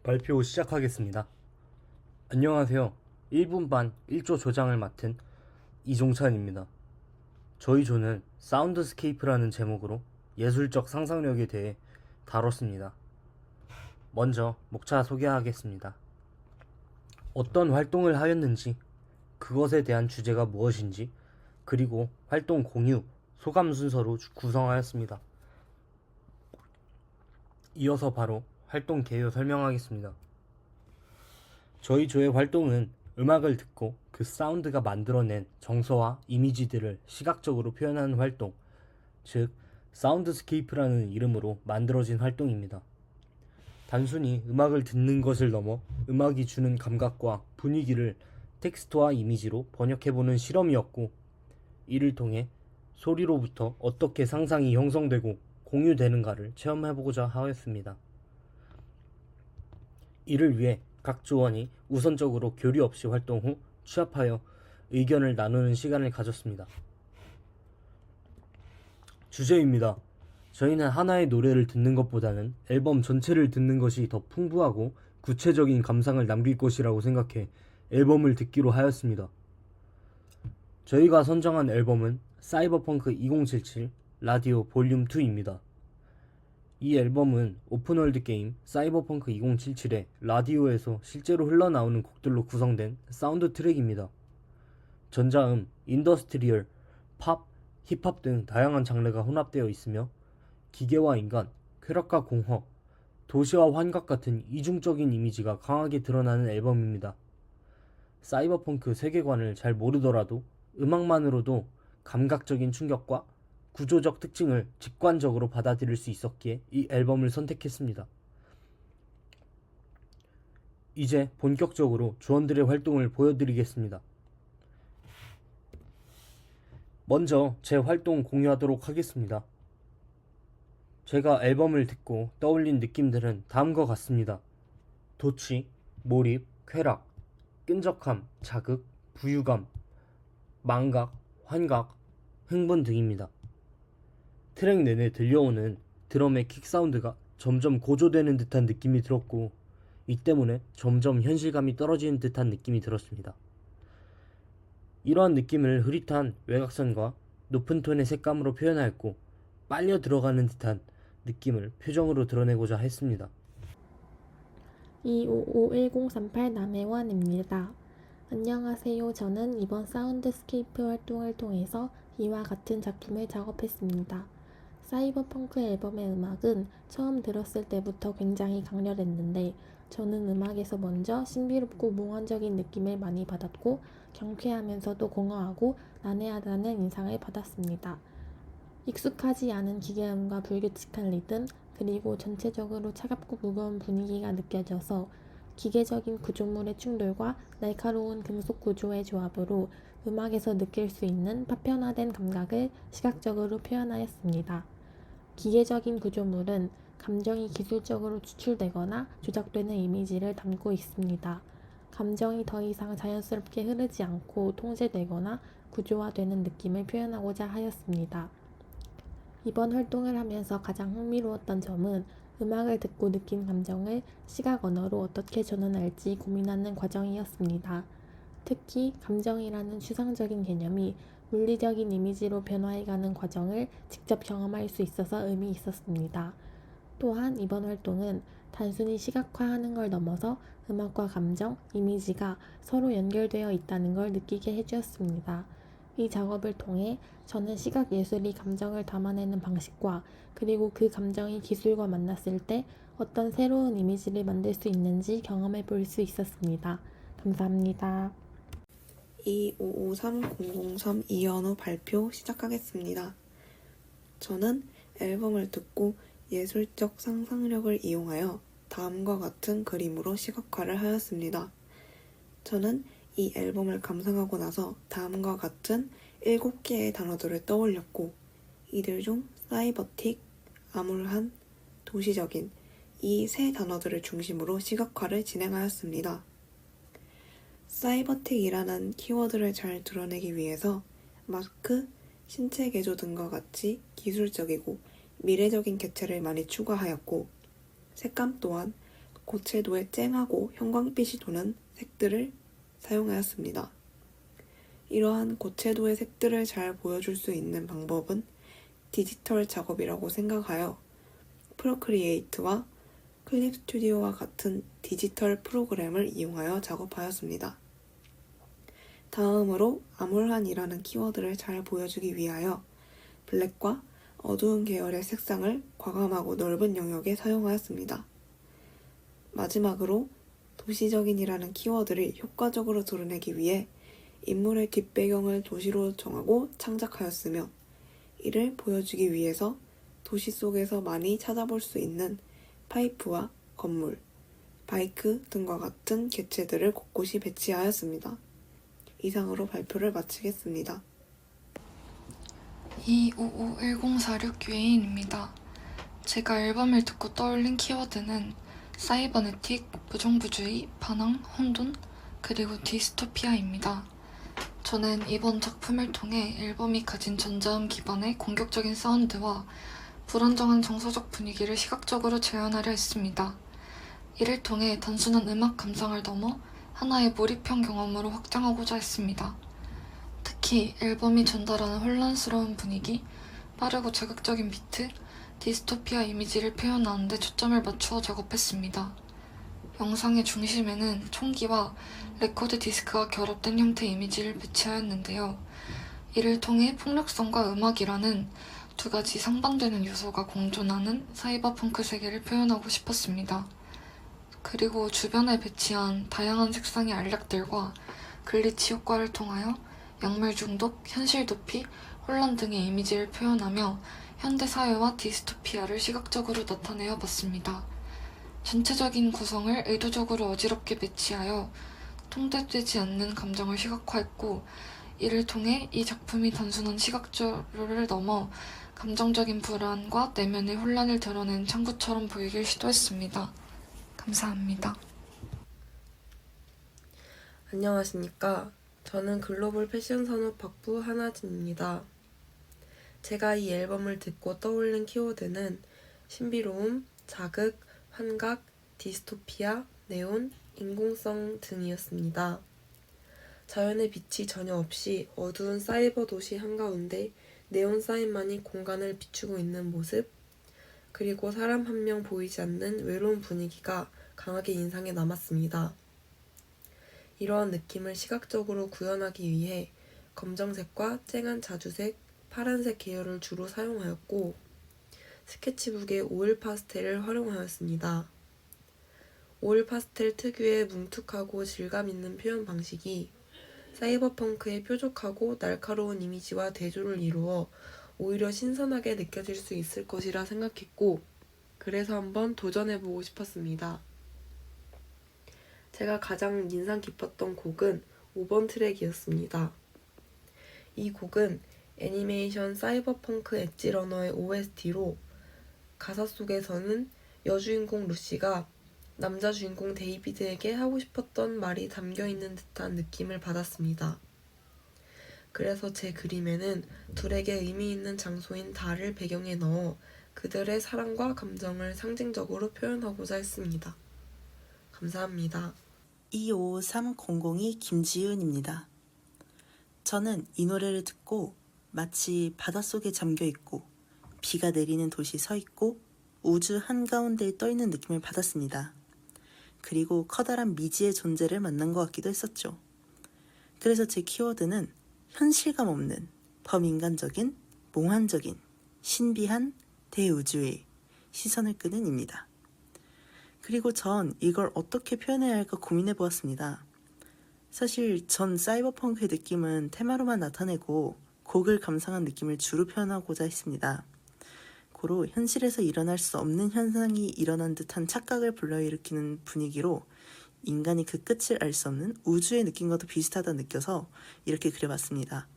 발표 시작하겠습니다. 안녕하세요. 1분 반 1조 조장을 맡은 이종찬입니다. 저희 조는 사운드스케이프라는 제목으로 예술적 상상력에 대해 다뤘습니다. 먼저 목차 소개하겠습니다. 어떤 활동을 하였는지, 그것에 대한 주제가 무엇인지, 그리고 활동 공유, 소감 순서로 구성하였습니다. 이어서 바로 활동 개요 설명하겠습니다. 저희 조의 활동은 음악을 듣고 그 사운드가 만들어낸 정서와 이미지들을 시각적으로 표현하는 활동, 즉 사운드스케이프라는 이름으로 만들어진 활동입니다. 단순히 음악을 듣는 것을 넘어 음악이 주는 감각과 분위기를 텍스트와 이미지로 번역해보는 실험이었고, 이를 통해 소리로부터 어떻게 상상이 형성되고 공유되는가를 체험해보고자 하였습니다. 이를 위해 각 조원이 우선적으로 교류 없이 활동 후 취합하여 의견을 나누는 시간을 가졌습니다. 주제입니다. 저희는 하나의 노래를 듣는 것보다는 앨범 전체를 듣는 것이 더 풍부하고 구체적인 감상을 남길 것이라고 생각해 앨범을 듣기로 하였습니다. 저희가 선정한 앨범은 사이버펑크 2077 라디오 볼륨 2입니다. 이 앨범은 오픈월드 게임 사이버펑크 2077의 라디오에서 실제로 흘러나오는 곡들로 구성된 사운드 트랙입니다. 전자음, 인더스트리얼, 팝, 힙합 등 다양한 장르가 혼합되어 있으며 기계와 인간, 쾌락과 공허, 도시와 환각 같은 이중적인 이미지가 강하게 드러나는 앨범입니다. 사이버펑크 세계관을 잘 모르더라도 음악만으로도 감각적인 충격과 구조적 특징을 직관적으로 받아들일 수 있었기에 이 앨범을 선택했습니다. 이제 본격적으로 조원들의 활동을 보여드리겠습니다. 먼저 제 활동 공유하도록 하겠습니다. 제가 앨범을 듣고 떠올린 느낌들은 다음과 같습니다. 도취, 몰입, 쾌락, 끈적함, 자극, 부유감, 망각, 환각, 흥분 등입니다. 트랙 내내 들려오는 드럼의 킥 사운드가 점점 고조되는 듯한 느낌이 들었고, 이 때문에 점점 현실감이 떨어지는 듯한 느낌이 들었습니다. 이러한 느낌을 흐릿한 외곽선과 높은 톤의 색감으로 표현하였고, 빨려 들어가는 듯한 느낌을 표정으로 드러내고자 했습니다. 2551038 남혜원입니다. 안녕하세요. 저는 이번 사운드스케이프 활동을 통해서 이와 같은 작품을 작업했습니다. 사이버펑크 앨범의 음악은 처음 들었을 때부터 굉장히 강렬했는데, 저는 음악에서 먼저 신비롭고 몽환적인 느낌을 많이 받았고, 경쾌하면서도 공허하고 난해하다는 인상을 받았습니다. 익숙하지 않은 기계음과 불규칙한 리듬, 그리고 전체적으로 차갑고 무거운 분위기가 느껴져서 기계적인 구조물의 충돌과 날카로운 금속 구조의 조합으로 음악에서 느낄 수 있는 파편화된 감각을 시각적으로 표현하였습니다. 기계적인 구조물은 감정이 기술적으로 추출되거나 조작되는 이미지를 담고 있습니다. 감정이 더 이상 자연스럽게 흐르지 않고 통제되거나 구조화되는 느낌을 표현하고자 하였습니다. 이번 활동을 하면서 가장 흥미로웠던 점은 음악을 듣고 느낀 감정을 시각 언어로 어떻게 전환할지 고민하는 과정이었습니다. 특히 감정이라는 추상적인 개념이 물리적인 이미지로 변화해가는 과정을 직접 경험할 수 있어서 의미 있었습니다. 또한 이번 활동은 단순히 시각화하는 걸 넘어서 음악과 감정, 이미지가 서로 연결되어 있다는 걸 느끼게 해주었습니다. 이 작업을 통해 저는 시각 예술이 감정을 담아내는 방식과, 그리고 그 감정이 기술과 만났을 때 어떤 새로운 이미지를 만들 수 있는지 경험해 볼 수 있었습니다. 감사합니다. 2553003 이연우 발표 시작하겠습니다. 저는 앨범을 듣고 예술적 상상력을 이용하여 다음과 같은 그림으로 시각화를 하였습니다. 저는 이 앨범을 감상하고 나서 다음과 같은 7개의 단어들을 떠올렸고, 이들 중 사이버틱, 암울한, 도시적인 이 세 단어들을 중심으로 시각화를 진행하였습니다. 사이버틱이라는 키워드를 잘 드러내기 위해서 마크, 신체 개조 등과 같이 기술적이고 미래적인 객체를 많이 추가하였고, 색감 또한 고채도에 쨍하고 형광빛이 도는 색들을 사용하였습니다. 이러한 고채도의 색들을 잘 보여줄 수 있는 방법은 디지털 작업이라고 생각하여 프로크리에이트와 클립 스튜디오와 같은 디지털 프로그램을 이용하여 작업하였습니다. 다음으로 암울한이라는 키워드를 잘 보여주기 위하여 블랙과 어두운 계열의 색상을 과감하고 넓은 영역에 사용하였습니다. 마지막으로 도시적인이라는 키워드를 효과적으로 드러내기 위해 인물의 뒷배경을 도시로 정하고 창작하였으며, 이를 보여주기 위해서 도시 속에서 많이 찾아볼 수 있는 파이프와 건물, 바이크 등과 같은 객체들을 곳곳이 배치하였습니다. 이상으로 발표를 마치겠습니다. 2551046 유혜인입니다. 제가 앨범을 듣고 떠올린 키워드는 사이버네틱, 무정부주의, 반항, 혼돈, 그리고 디스토피아입니다. 저는 이번 작품을 통해 앨범이 가진 전자음 기반의 공격적인 사운드와 불안정한 정서적 분위기를 시각적으로 재현하려 했습니다. 이를 통해 단순한 음악 감상을 넘어 하나의 몰입형 경험으로 확장하고자 했습니다. 특히 앨범이 전달하는 혼란스러운 분위기, 빠르고 자극적인 비트, 디스토피아 이미지를 표현하는 데 초점을 맞추어 작업했습니다. 영상의 중심에는 총기와 레코드 디스크가 결합된 형태의 이미지를 배치하였는데요. 이를 통해 폭력성과 음악이라는 두 가지 상반되는 요소가 공존하는 사이버펑크 세계를 표현하고 싶었습니다. 그리고 주변에 배치한 다양한 색상의 알약들과 글리치 효과를 통하여 약물 중독, 현실 도피, 혼란 등의 이미지를 표현하며 현대 사회와 디스토피아를 시각적으로 나타내어 봤습니다. 전체적인 구성을 의도적으로 어지럽게 배치하여 통달되지 않는 감정을 시각화했고, 이를 통해 이 작품이 단순한 시각조를 넘어 감정적인 불안과 내면의 혼란을 드러낸 창구처럼 보이길 시도했습니다. 감사합니다. 안녕하십니까. 저는 글로벌 패션 산업 박부 하나진입니다. 제가 이 앨범을 듣고 떠올린 키워드는 신비로움, 자극, 환각, 디스토피아, 네온, 인공성 등이었습니다. 자연의 빛이 전혀 없이 어두운 사이버 도시 한가운데 네온 사인만이 공간을 비추고 있는 모습, 그리고 사람 한 명 보이지 않는 외로운 분위기가 강하게 인상에 남았습니다. 이러한 느낌을 시각적으로 구현하기 위해 검정색과 쨍한 자주색, 파란색 계열을 주로 사용하였고, 스케치북에 오일 파스텔을 활용하였습니다. 오일 파스텔 특유의 뭉툭하고 질감 있는 표현 방식이 사이버펑크의 뾰족하고 날카로운 이미지와 대조를 이루어 오히려 신선하게 느껴질 수 있을 것이라 생각했고, 그래서 한번 도전해보고 싶었습니다. 제가 가장 인상 깊었던 곡은 5번 트랙이었습니다. 이 곡은 애니메이션 사이버펑크 엣지러너의 OST로 가사 속에서는 여주인공 루시가 남자 주인공 데이비드에게 하고 싶었던 말이 담겨있는 듯한 느낌을 받았습니다. 그래서 제 그림에는 둘에게 의미 있는 장소인 달을 배경에 넣어 그들의 사랑과 감정을 상징적으로 표현하고자 했습니다. 감사합니다. 253002 김지은입니다. 저는 이 노래를 듣고 마치 바닷속에 잠겨있고 비가 내리는 도시 서 있고 우주 한가운데에 떠 있는 느낌을 받았습니다. 그리고 커다란 미지의 존재를 만난 것 같기도 했었죠. 그래서 제 키워드는 현실감 없는, 범인간적인, 몽환적인, 신비한, 대우주의 시선을 끄는 입니다. 그리고 전 이걸 어떻게 표현해야 할까 고민해 보았습니다. 사실 전 사이버펑크의 느낌은 테마로만 나타내고 곡을 감상한 느낌을 주로 표현하고자 했습니다. 고로 현실에서 일어날 수 없는 현상이 일어난 듯한 착각을 불러일으키는 분위기로 인간이 그 끝을 알 수 없는 우주의 느낌과도 비슷하다 느껴서 이렇게 그려봤습니다.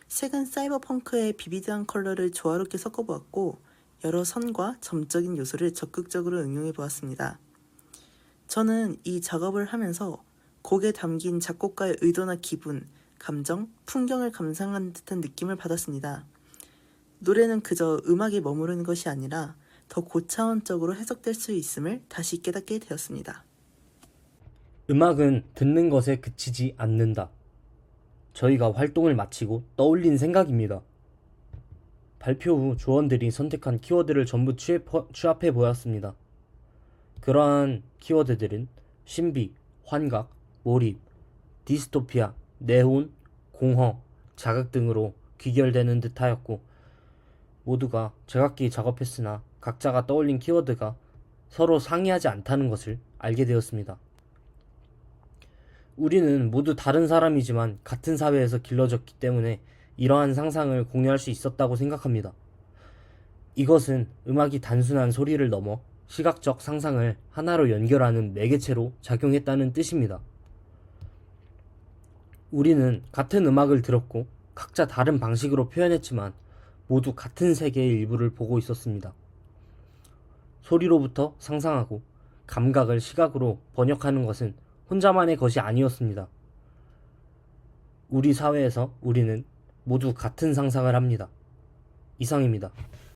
색은 사이버펑크의 비비드한 컬러를 조화롭게 섞어보았고 여러 선과 점적인 요소를 적극적으로 응용해보았습니다. 저는 이 작업을 하면서 곡에 담긴 작곡가의 의도나 기분, 감정, 풍경을 감상한 듯한 느낌을 받았습니다. 노래는 그저 음악에 머무르는 것이 아니라 더 고차원적으로 해석될 수 있음을 다시 깨닫게 되었습니다. 음악은 듣는 것에 그치지 않는다. 저희가 활동을 마치고 떠올린 생각입니다. 발표 후 조원들이 선택한 키워드를 전부 취합해 보았습니다. 그러한 키워드들은 신비, 환각, 몰입, 디스토피아, 내혼, 공허, 자극 등으로 귀결되는 듯하였고 모두가 제각기 작업했으나 각자가 떠올린 키워드가 서로 상이하지 않다는 것을 알게 되었습니다. 우리는 모두 다른 사람이지만 같은 사회에서 길러졌기 때문에 이러한 상상을 공유할 수 있었다고 생각합니다. 이것은 음악이 단순한 소리를 넘어 시각적 상상을 하나로 연결하는 매개체로 작용했다는 뜻입니다. 우리는 같은 음악을 들었고 각자 다른 방식으로 표현했지만 모두 같은 세계의 일부를 보고 있었습니다. 소리로부터 상상하고 감각을 시각으로 번역하는 것은 혼자만의 것이 아니었습니다. 우리 사회에서 우리는 모두 같은 상상을 합니다. 이상입니다.